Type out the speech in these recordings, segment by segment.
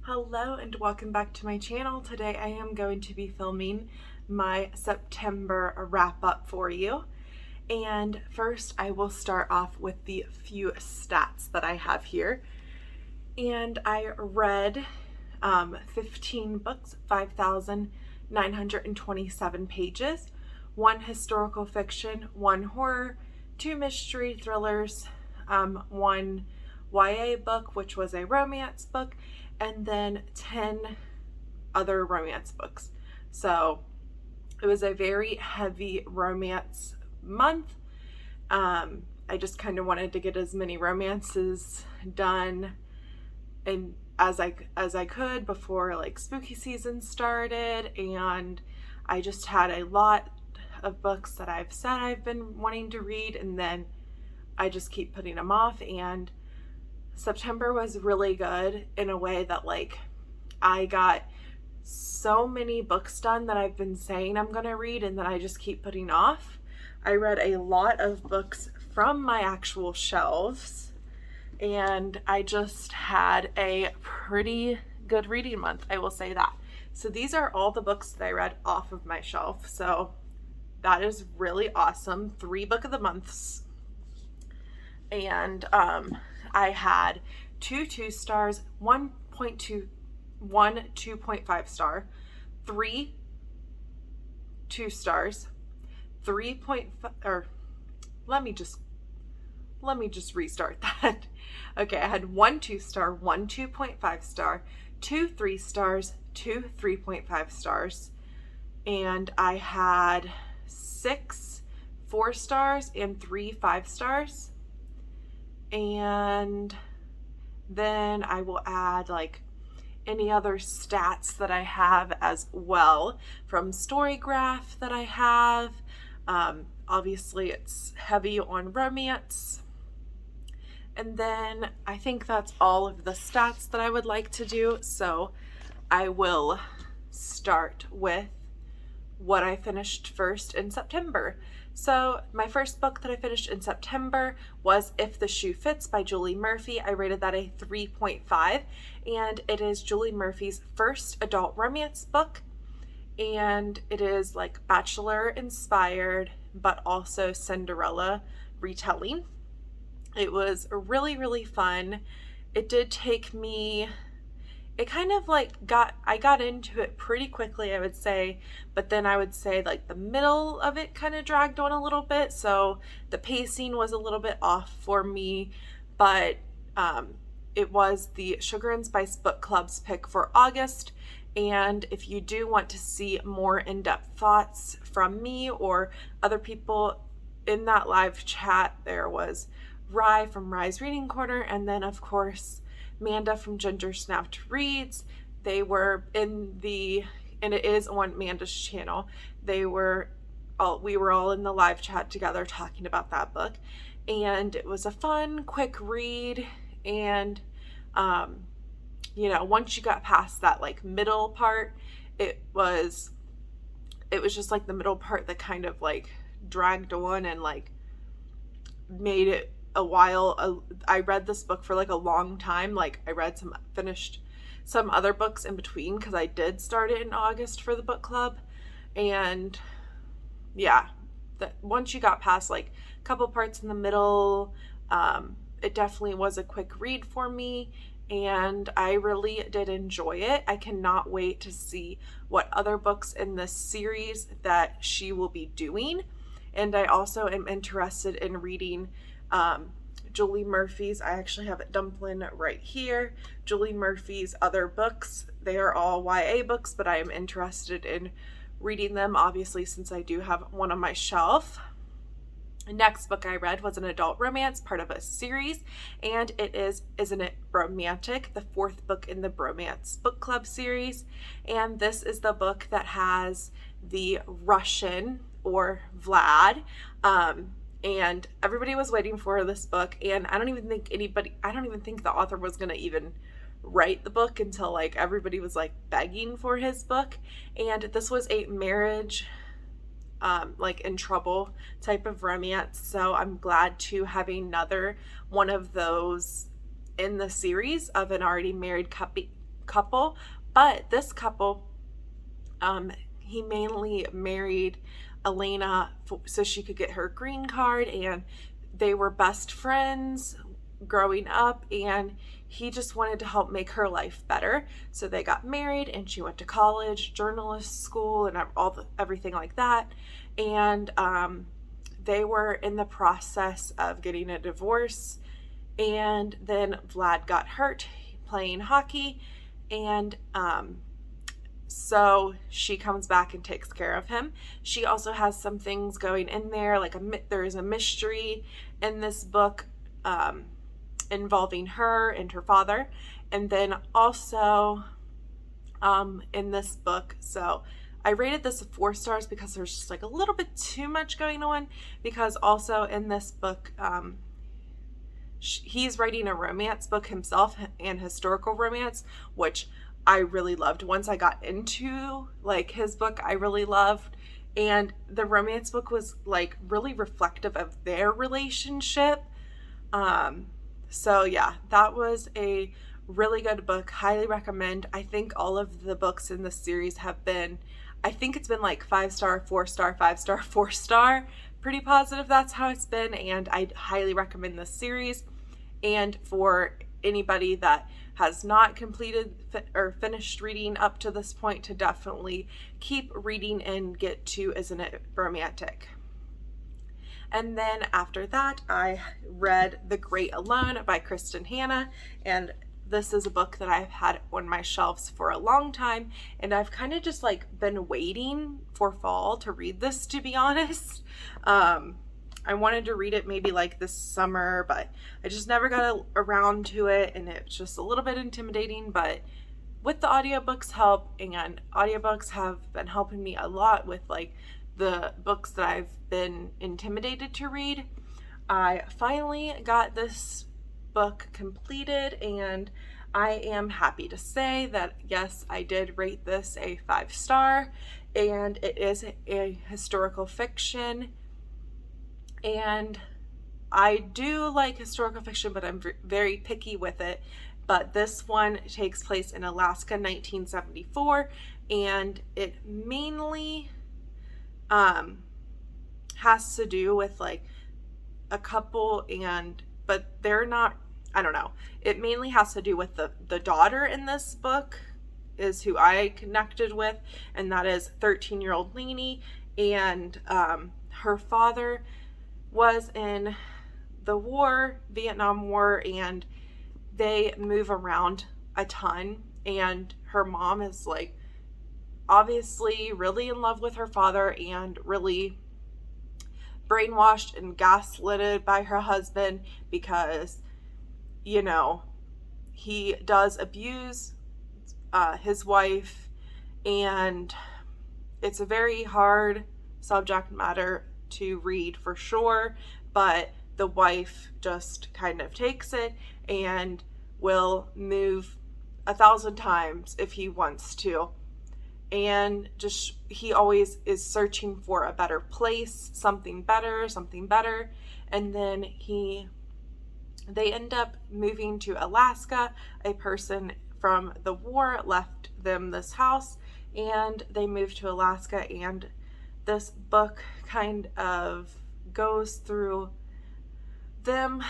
Hello and welcome back to my channel. Today I am going to be filming my September wrap up for you. And first I will start off with the few stats that I have here. And I read 15 books, 5,927 pages, 1 historical fiction, 1 horror, 2 mystery thrillers, 1 YA book, which was a romance book, and then 10 other romance books. So it was a very heavy romance month. I just kind of wanted to get as many romances done and as I could before like spooky season started, and I just had a lot of books that I've said I've been wanting to read, and then I just keep putting them off. And September was really good in a way that like I got so many books done that I've been saying I'm gonna read and that I just keep putting off. I read a lot of books from my actual shelves, and I just had a pretty good reading month, I will say that. So these are all the books that I read off of my shelf. So that is really awesome. 3 book of the months. And I had 2 2-stars, 1.2, 1 2.5 star, 3 2-stars, 3.5, or let me just restart that. Okay, I had 1 2-star, 1 2.5 star, 2 3-stars, 2 3.5 stars, and I had 6 4-stars and 3 5-stars. And then I will add like any other stats that I have as well from Storygraph that I have. Obviously it's heavy on romance. And then I think that's all of the stats that I would like to do. So I will start with what I finished first in September. So my first book that I finished in September was If the Shoe Fits by Julie Murphy. I rated that a 3.5, and it is Julie Murphy's first adult romance book, and it is like Bachelor inspired but also Cinderella retelling. It was really, really fun. It did take me, it kind of like I got into it pretty quickly, I would say, but then I would say like the middle of it kind of dragged on a little bit, so the pacing was a little bit off for me, but it was the Sugar and Spice Book Club's pick for August. And if you do want to see more in-depth thoughts from me or other people in that live chat, there was Rye from Rye's Reading Corner, and then of course Manda from Ginger Snapped Reads. They were in the, and it is on Manda's channel, we were all in the live chat together talking about that book, and it was a fun, quick read. And you know, once you got past that like middle part, it was just like the middle part that kind of like dragged on and like made it a while. I read this book for like a long time. Like I finished some other books in between because I did start it in August for the book club. And yeah, that once you got past like a couple parts in the middle, it definitely was a quick read for me, and I really did enjoy it. I cannot wait to see what other books in this series that she will be doing. And I also am interested in reading Julie Murphy's, I actually have it dumpling right here, Julie Murphy's other books. They are all YA books, but I am interested in reading them, obviously, since I do have one on my shelf. The next book I read was an adult romance, part of a series, and it is Isn't It Romantic, the 4th book in the Bromance Book Club series. And this is the book that has the Russian, or Vlad, and everybody was waiting for this book, and I don't even think the author was gonna even write the book until like everybody was like begging for his book. And this was a marriage like in trouble type of romance, so I'm glad to have another one of those in the series of an already married couple, but this couple, he mainly married Elena so she could get her green card, and they were best friends growing up, and he just wanted to help make her life better. So they got married, and she went to college, journalist school, and everything like that. And they were in the process of getting a divorce, and then Vlad got hurt playing hockey, and so she comes back and takes care of him. She also has some things going in there, like there is a mystery in this book involving her and her father. And then also in this book, so I rated this 4 stars because there's just like a little bit too much going on, because also in this book, he's writing a romance book himself, and historical romance, which I really loved. Once I got into like his book, I really loved, and the romance book was like really reflective of their relationship. So yeah, that was a really good book. Highly recommend. I think all of the books in this series have been, I think it's been like 5-star, 4-star, 5-star, 4-star. Pretty positive that's how it's been, and I highly recommend this series. And for anybody that has not completed or finished reading up to this point, to definitely keep reading and get to Isn't It Romantic. And then after that, I read The Great Alone by Kristen Hanna, and this is a book that I've had on my shelves for a long time, and I've kind of just like been waiting for fall to read this, to be honest. I wanted to read it maybe like this summer, but I just never got around to it, and it's just a little bit intimidating. But with the audiobooks help, and audiobooks have been helping me a lot with like the books that I've been intimidated to read, I finally got this book completed, and I am happy to say that yes, I did rate this a 5-star, and it is a historical fiction. And I do like historical fiction, but I'm very picky with it. But this one takes place in Alaska, 1974, and it mainly has to do with like a couple, but they're not, I don't know. It mainly has to do with the daughter in this book is who I connected with, and that is 13-year-old Lainey, and her father was in the war, Vietnam War, and they move around a ton, and her mom is like obviously really in love with her father and really brainwashed and gaslighted by her husband because, you know, he does abuse his wife, and it's a very hard subject matter to read for sure, but the wife just kind of takes it and will move 1,000 times if he wants to, and just he always is searching for a better place, something better, and then they end up moving to Alaska. A person from the war left them this house, and they moved to Alaska, and this book kind of goes through them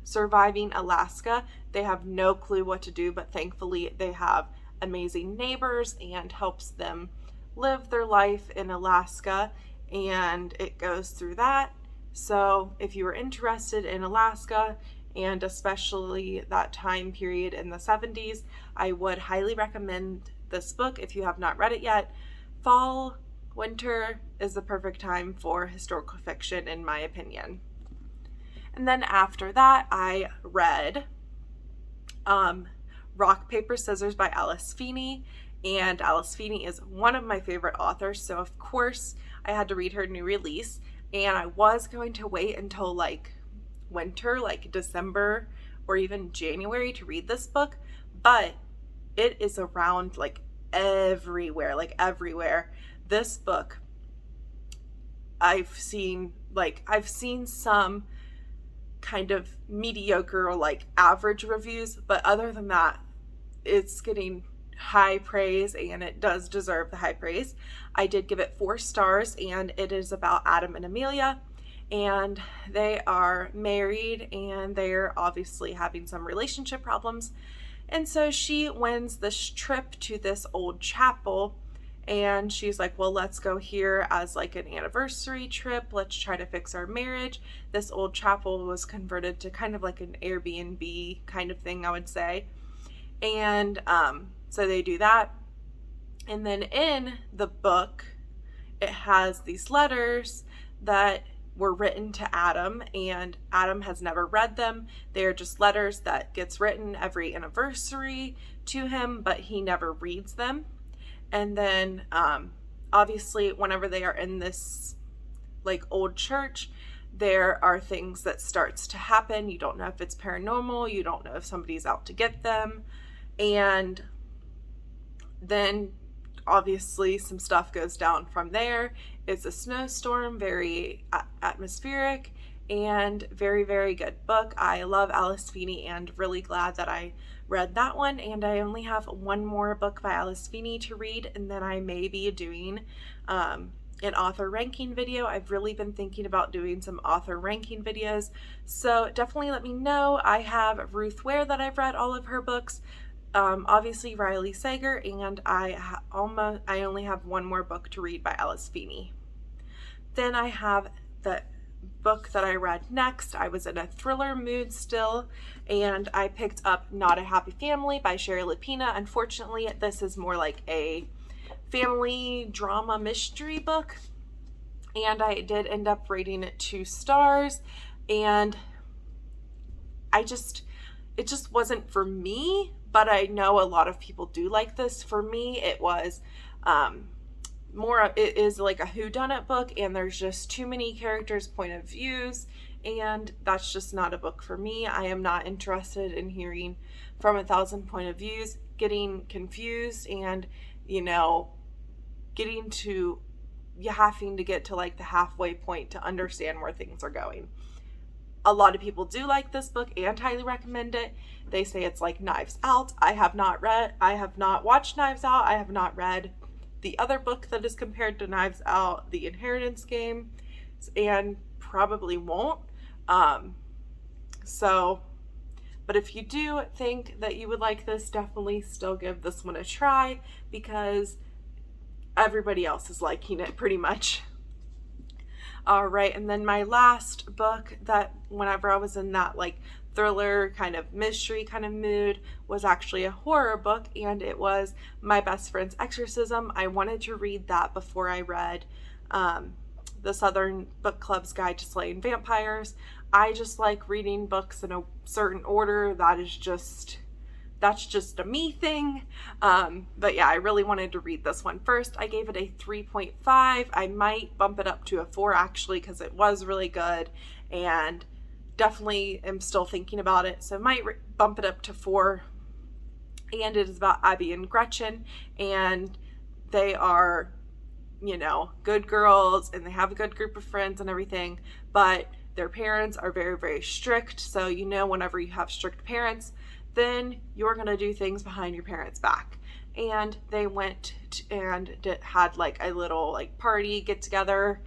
surviving Alaska. They have no clue what to do, but thankfully they have amazing neighbors and helps them live their life in Alaska, and it goes through that. So if you are interested in Alaska, and especially that time period in the 70s, I would highly recommend this book if you have not read it yet. Fall, winter is the perfect time for historical fiction, in my opinion. And then after that, I read Rock, Paper, Scissors by Alice Feeney. And Alice Feeney is one of my favorite authors, so of course I had to read her new release. And I was going to wait until like winter, like December or even January, to read this book, but it is around like everywhere. This book, I've seen some kind of mediocre or like average reviews, but other than that, it's getting high praise, and it does deserve the high praise. I did give it 4 stars, and it is about Adam and Amelia, and they are married, and they're obviously having some relationship problems. And so she wins this trip to this old chapel, and she's like, well, let's go here as like an anniversary trip. Let's try to fix our marriage. This old chapel was converted to kind of like an Airbnb kind of thing, I would say. And so they do that. And then in the book, it has these letters that were written to Adam, and Adam has never read them. They are just letters that gets written every anniversary to him, but he never reads them. And then obviously whenever they are in this like old church, there are things that starts to happen. You don't know if it's paranormal, you don't know if somebody's out to get them. And then obviously some stuff goes down from there. It's a snowstorm, very atmospheric, and very, very good book. I love Alice Feeney and really glad that I read that one. And I only have one more book by Alice Feeney to read, and then I may be doing an author ranking video. I've really been thinking about doing some author ranking videos, so definitely let me know. I have Ruth Ware that I've read all of her books. Obviously Riley Sager, and I only have one more book to read by Alice Feeney. Then I have the book that I read next. I was in a thriller mood still, and I picked up Not a Happy Family by Sherry Lapina. Unfortunately, this is more like a family drama mystery book, and I did end up rating it 2 stars, and it just wasn't for me. But I know a lot of people do like this. For me, it was it is like a whodunit book, and there's just too many characters' point of views, and that's just not a book for me. I am not interested in hearing from 1,000 point of views, getting confused, and having to get to like the halfway point to understand where things are going. A lot of people do like this book and highly recommend it. They say it's like Knives Out. I have not watched Knives Out. I have not read the other book that is compared to Knives Out, The Inheritance Game, and probably won't. But if you do think that you would like this, definitely still give this one a try, because everybody else is liking it pretty much. All right, and then my last book that whenever I was in that like thriller kind of mystery kind of mood was actually a horror book, and it was My Best Friend's Exorcism. I wanted to read that before I read the Southern Book Club's Guide to Slaying Vampires. I just like reading books in a certain order. That's just a me thing. But yeah, I really wanted to read this one first. I gave it a 3.5. I might bump it up to a 4 actually, because it was really good, and definitely am still thinking about it. So might bump it up to 4. And it is about Abby and Gretchen, and they are, good girls, and they have a good group of friends and everything, but their parents are very, very strict. So, whenever you have strict parents, then you're going to do things behind your parents' back. And they went had like a little like party get together,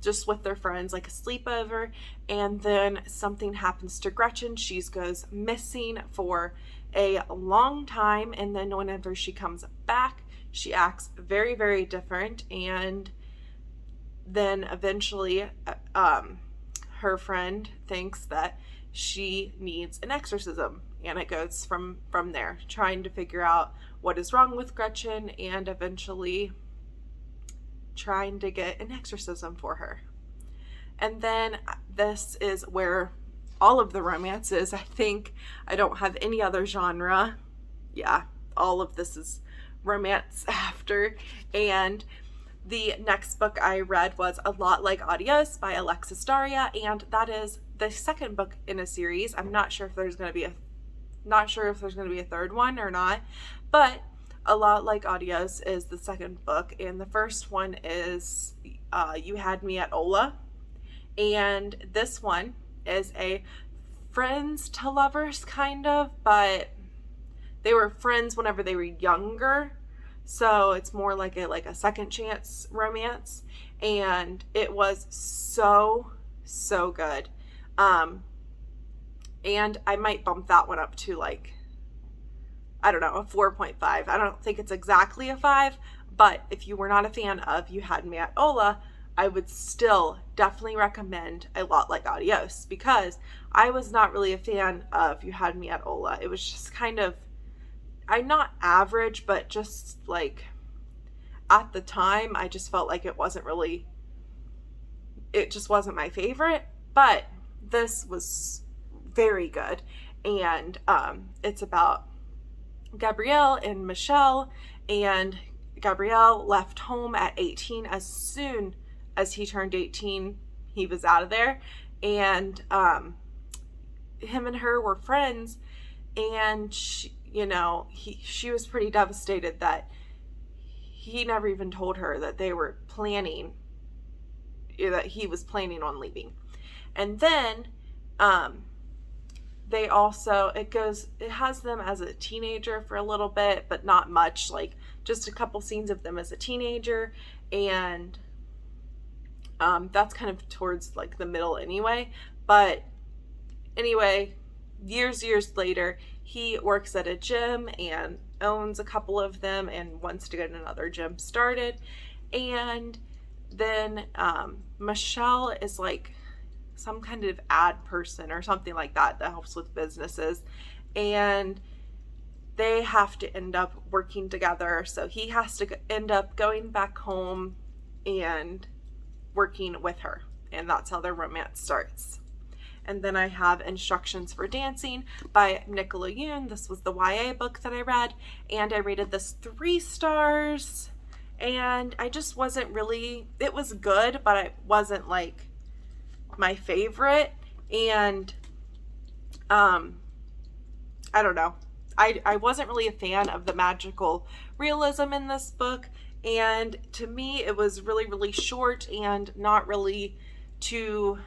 just with their friends, like a sleepover. And then something happens to Gretchen. She goes missing for a long time. And then whenever she comes back, she acts very, very different. And then eventually, her friend thinks that she needs an exorcism, and it goes from there, trying to figure out what is wrong with Gretchen and eventually trying to get an exorcism for her. And then this is where all of the romance is. I think I don't have any other genre. Yeah, all of this is romance after. And the next book I read was A Lot Like Adios by Alexis Daria, and that is the second book in a series. I'm not sure if there's going to be a third one or not, but A Lot Like Adios is the second book, and the first one is You Had Me At Ola, and this one is a friends to lovers kind of, but they were friends whenever they were younger. So it's more like a second chance romance. And it was so, so good. And I might bump that one up to like, I don't know, a 4.5. I don't think it's exactly a 5, but if you were not a fan of You Had Me At Ola, I would still definitely recommend A Lot Like Adios, because I was not really a fan of You Had Me At Ola. It was just kind of, I'm not average, but just like at the time, I just felt like it just wasn't my favorite, but this was very good. And it's about Gabrielle and Michelle, and Gabrielle left home at 18. As soon as he turned 18, he was out of there. And him and her were friends, and she was pretty devastated that he never even told her that they were planning, that he was planning on leaving. And then they also, it has them as a teenager for a little bit, but not much, like just a couple scenes of them as a teenager. And that's kind of towards like the middle anyway. But anyway, years later, he works at a gym and owns a couple of them and wants to get another gym started. And then Michelle is like some kind of ad person or something like that helps with businesses, and they have to end up working together. So he has to end up going back home and working with her, and that's how their romance starts. And then I have Instructions for Dancing by Nicola Yoon. This was the YA book that I read, and I rated this 3 stars. And I just wasn't really, it was good, but it wasn't like my favorite. And I don't know. I wasn't really a fan of the magical realism in this book. And to me, it was really, really short and not really too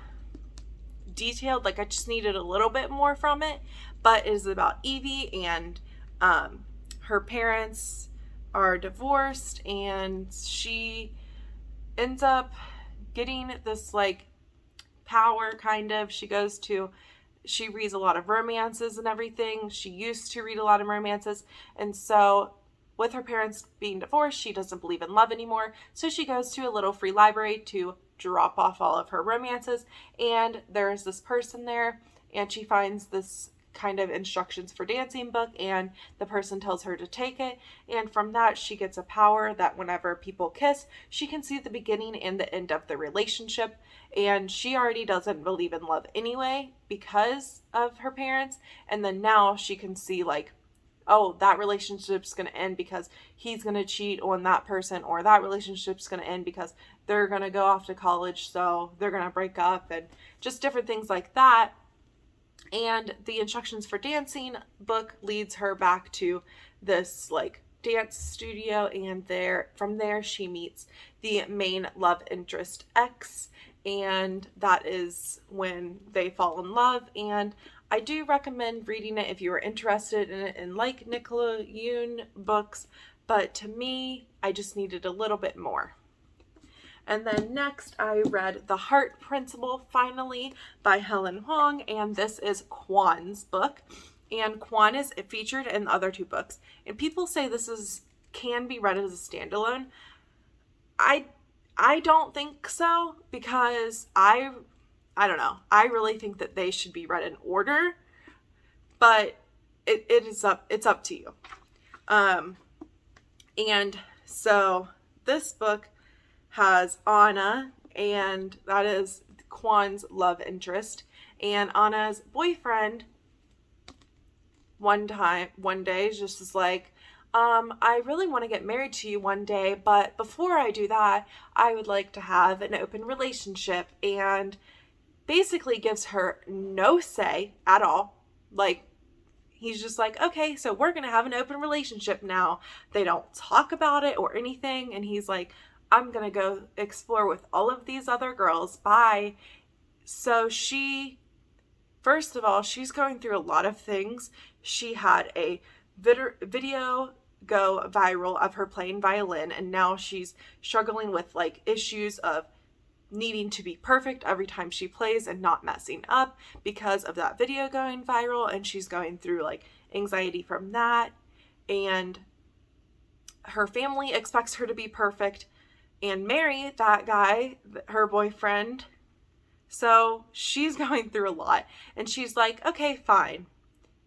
detailed. Like, I just needed a little bit more from it. But it is about Evie, and her parents are divorced, and she ends up getting this like power, kind of. She reads a lot of romances and everything. She used to read a lot of romances, and so with her parents being divorced, she doesn't believe in love anymore. So she goes to a little free library to drop off all of her romances, and there's this person there, and she finds this kind of Instructions for Dancing book, and the person tells her to take it, and from that she gets a power that whenever people kiss, she can see the beginning and the end of the relationship. And she already doesn't believe in love anyway because of her parents, and then now she can see like, oh, that relationship's going to end because he's going to cheat on that person, or that relationship's going to end because they're going to go off to college, so they're going to break up, and just different things like that. And the Instructions for Dancing book leads her back to this like dance studio, and from there she meets the main love interest, X, and that is when they fall in love. And I do recommend reading it if you are interested in it and like Nicola Yoon books, but to me, I just needed a little bit more. And then next, I read The Heart Principle, finally, by Helen Huang, and this is Kwan's book. And Kwan is featured in the other 2 books, and people say this can be read as a standalone. I don't think so, because I don't know. I really think that they should be read in order, but it's up to you. And so this book has Anna, and that is Kwan's love interest. And Anna's boyfriend one day just was like, I really want to get married to you one day, but before I do that, I would like to have an open relationship, and basically gives her no say at all. Like, he's just like, okay, so we're going to have an open relationship now. They don't talk about it or anything, and he's like, I'm going to go explore with all of these other girls. Bye. So first of all, she's going through a lot of things. She had a video go viral of her playing violin, and now she's struggling with like issues of needing to be perfect every time she plays and not messing up because of that video going viral, and she's going through like anxiety from that, and her family expects her to be perfect and marry that guy, her boyfriend. So she's going through a lot, and she's like, okay, fine.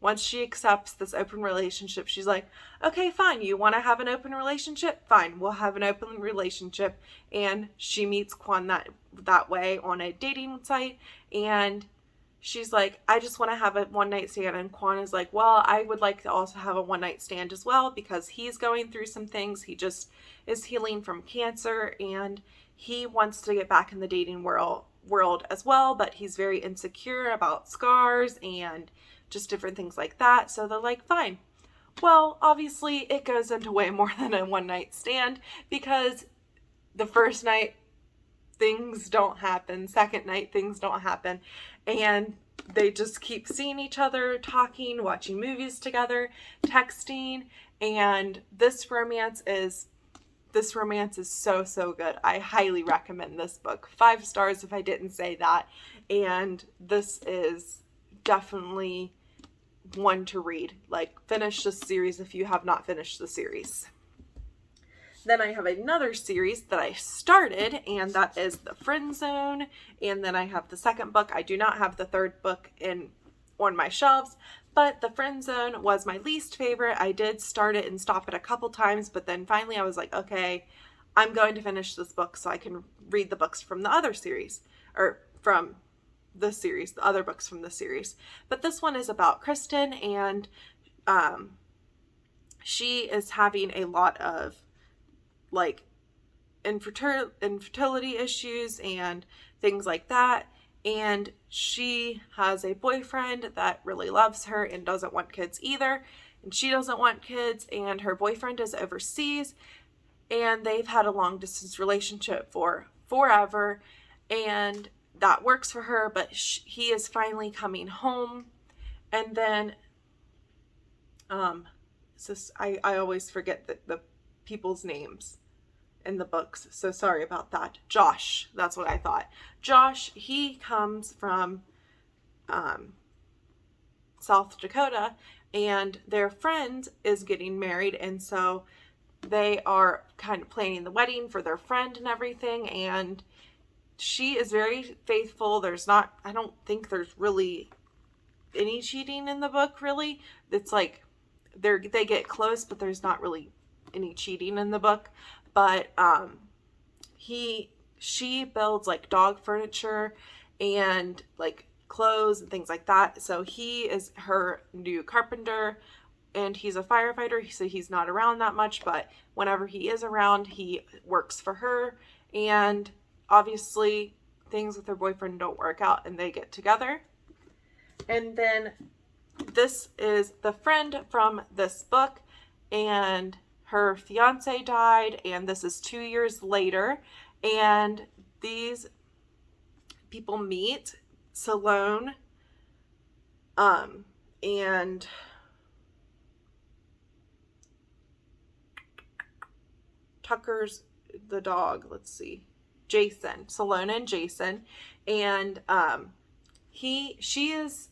Once she accepts this open relationship, she's like, okay, fine, you want to have an open relationship? Fine, we'll have an open relationship. And she meets Quan that way on a dating site, and she's like, I just want to have a one-night stand. And Quan is like, well, I would like to also have a one-night stand as well, because he's going through some things. He just is healing from cancer, and he wants to get back in the dating world as well, but he's very insecure about scars and just different things like that. So they're like, fine. Well, obviously it goes into way more than a one night stand, because the first night things don't happen, second night things don't happen, and they just keep seeing each other, talking, watching movies together, texting, and this romance is so good. I highly recommend this book. 5 stars if I didn't say that. And this is definitely one to read. Like, finish this series if you have not finished the series. Then I have another series that I started, and that is The Friend Zone. And then I have the second book. I do not have the third book on my shelves, but The Friend Zone was my least favorite. I did start it and stop it a couple times, but then finally I was like, okay, I'm going to finish this book so I can read the books from the other series, or from the series, the other books from the series. But this one is about Kristen, and she is having a lot of like infertility issues and things like that. And she has a boyfriend that really loves her and doesn't want kids either. And she doesn't want kids, and her boyfriend is overseas, and they've had a long distance relationship for forever, and that works for her, but he is finally coming home. And then I always forget the people's names in the books, so sorry about that. Josh, that's what I thought. Josh, he comes from South Dakota, and their friend is getting married, and so they are kind of planning the wedding for their friend and everything, and she is very faithful. I don't think there's really any cheating in the book, really. It's like they get close, but there's not really any cheating in the book. But she builds like dog furniture and like clothes and things like that. So he is her new carpenter, and he's a firefighter, so he's not around that much, but whenever he is around, he works for her. And obviously things with her boyfriend don't work out, and they get together. And then this is the friend from this book, and her fiance died, and this is 2 years later, and these people meet. Salone and Tucker's the dog, let's see, Jason, Salone and Jason, and she is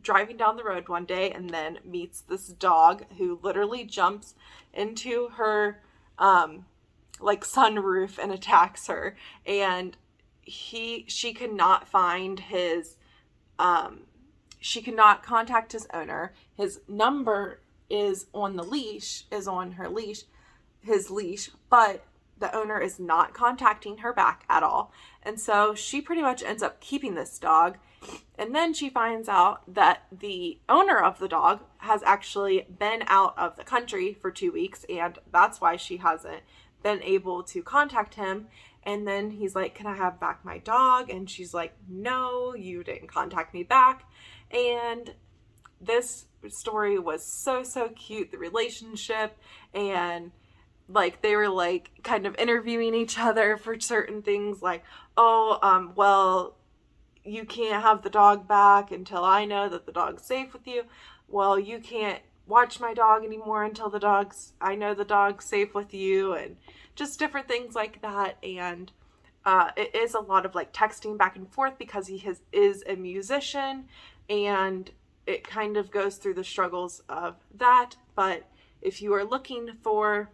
driving down the road one day and then meets this dog who literally jumps into her like sunroof and attacks her, and she cannot find his she cannot contact his owner. His number is on the leash, his leash, but the owner is not contacting her back at all. And so she pretty much ends up keeping this dog. And then she finds out that the owner of the dog has actually been out of the country for 2 weeks, and that's why she hasn't been able to contact him. And then he's like, can I have back my dog? And she's like, no, you didn't contact me back. And this story was so cute, the relationship, and like they were like kind of interviewing each other for certain things, like, well, you can't have the dog back until I know that the dog's safe with you. Well, you can't watch my dog anymore until I know the dog's safe with you, and just different things like that. And it is a lot of like texting back and forth because is a musician, and it kind of goes through the struggles of that. But if you are looking for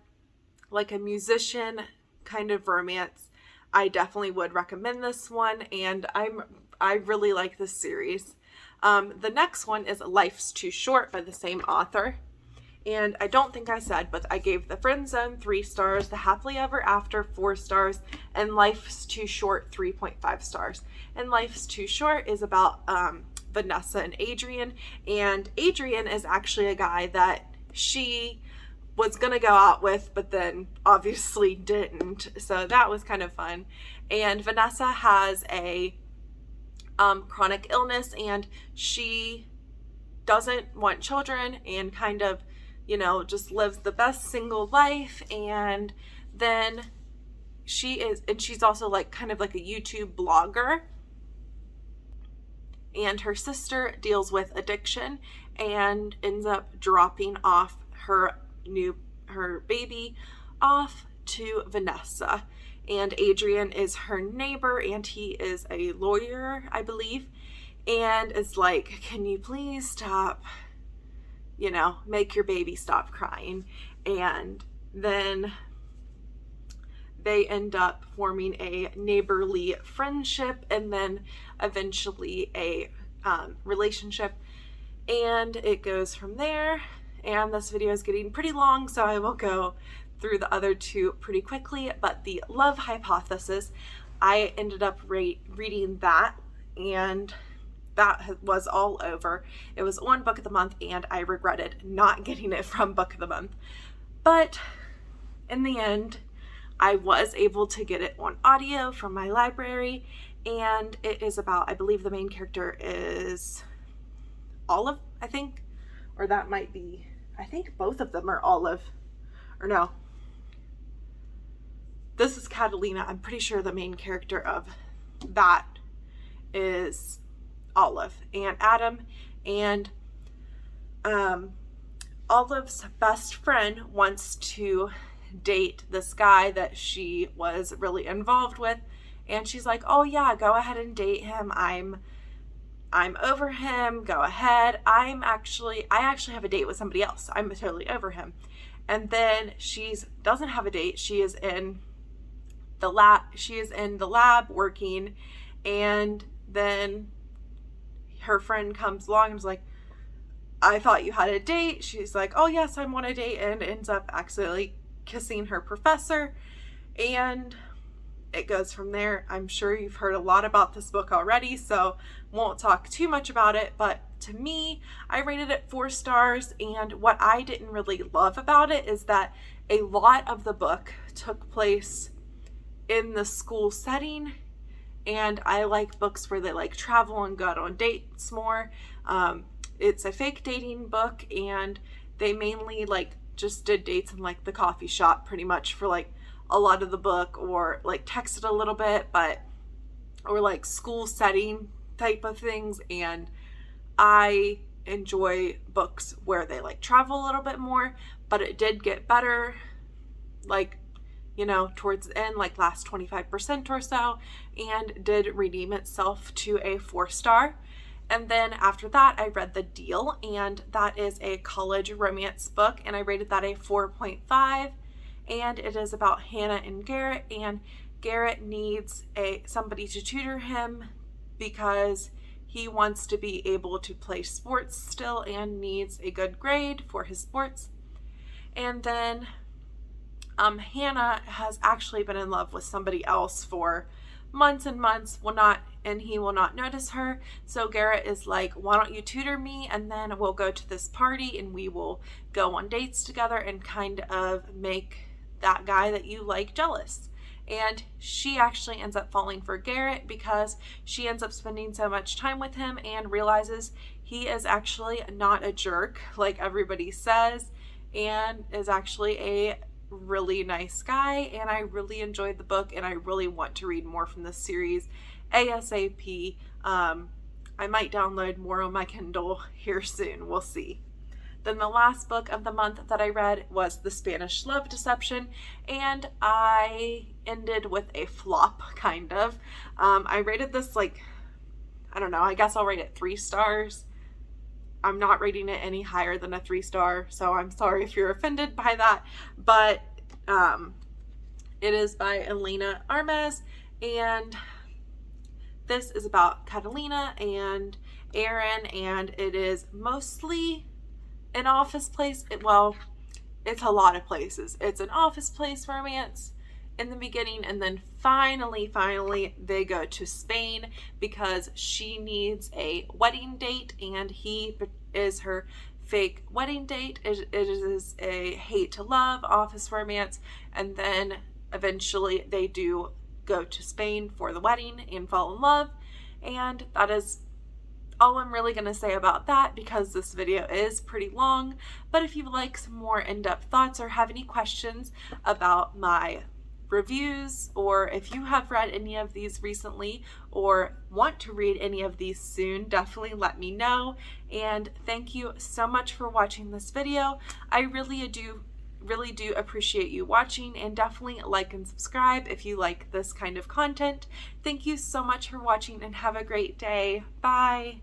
like a musician kind of romance, I definitely would recommend this one, and I really like this series. The next one is Life's Too Short by the same author. And I don't think I said, but I gave The Friend Zone 3 stars, The Happily Ever After 4 stars, and Life's Too Short 3.5 stars. And Life's Too Short is about Vanessa and Adrian. And Adrian is actually a guy that she was going to go out with, but then obviously didn't. So that was kind of fun. And Vanessa has a chronic illness, and she doesn't want children, and kind of, just lives the best single life. And then she's also like kind of like a YouTube blogger, and her sister deals with addiction and ends up dropping off her baby off to Vanessa. And Adrian is her neighbor, and he is a lawyer, I believe, and is like, can you please stop, make your baby stop crying. And then they end up forming a neighborly friendship, and then eventually a relationship, and it goes from there. And this video is getting pretty long, so I will go through the other two pretty quickly. But The Love Hypothesis, I ended up reading that, and that was all over. It was on Book of the Month, and I regretted not getting it from Book of the Month. But in the end, I was able to get it on audio from my library, and it is about, I believe the main character is Olive, I think, or that might be, I think both of them are Olive, or no, this is Catalina. I'm pretty sure the main character of that is Olive and Adam. And Olive's best friend wants to date this guy that she was really involved with, and she's like, oh yeah, go ahead and date him. I'm over him. Go ahead. I actually have a date with somebody else. I'm totally over him. And then she doesn't have a date. She is in the lab working, and then her friend comes along and is like, I thought you had a date. She's like, oh yes, I'm on a date, and ends up accidentally kissing her professor, and it goes from there. I'm sure you've heard a lot about this book already, so won't talk too much about it. But to me, I rated it 4 stars, and what I didn't really love about it is that a lot of the book took place in the school setting, and I like books where they like travel and go out on dates more. It's a fake dating book, and they mainly like just did dates in like the coffee shop pretty much for like a lot of the book, or like texted a little bit, or like school setting type of things. And I enjoy books where they like travel a little bit more, but it did get better, like, towards the end, like last 25% or so, and did redeem itself to a 4 star. And then after that, I read The Deal, and that is a college romance book, and I rated that a 4.5. And it is about Hannah and Garrett, and Garrett needs somebody to tutor him because he wants to be able to play sports still and needs a good grade for his sports. And then Hannah has actually been in love with somebody else for months and months, and he will not notice her. So Garrett is like, why don't you tutor me, and then we'll go to this party and we will go on dates together and kind of make that guy that you like jealous. And she actually ends up falling for Garrett because she ends up spending so much time with him and realizes he is actually not a jerk like everybody says, and is actually a really nice guy. And I really enjoyed the book, and I really want to read more from this series ASAP. I might download more on my Kindle here soon. We'll see. Then the last book of the month that I read was The Spanish Love Deception, and I ended with a flop, kind of. I rated this like, I don't know, I guess I'll rate it 3 stars. I'm not rating it any higher than a 3-star, so I'm sorry if you're offended by that, but it is by Elena Armes, and this is about Catalina and Aaron, and it is mostly an office place. Well, it's a lot of places. It's an office place romance in the beginning, and then finally they go to Spain because she needs a wedding date, and he is her fake wedding date. It is a hate to love office romance, and then eventually they do go to Spain for the wedding and fall in love. And that is all I'm really going to say about that, because this video is pretty long. But if you would like some more in-depth thoughts or have any questions about my reviews, or if you have read any of these recently or want to read any of these soon, definitely let me know. And thank you so much for watching this video. I really do appreciate you watching, and definitely like and subscribe if you like this kind of content. Thank you so much for watching, and have a great day. Bye.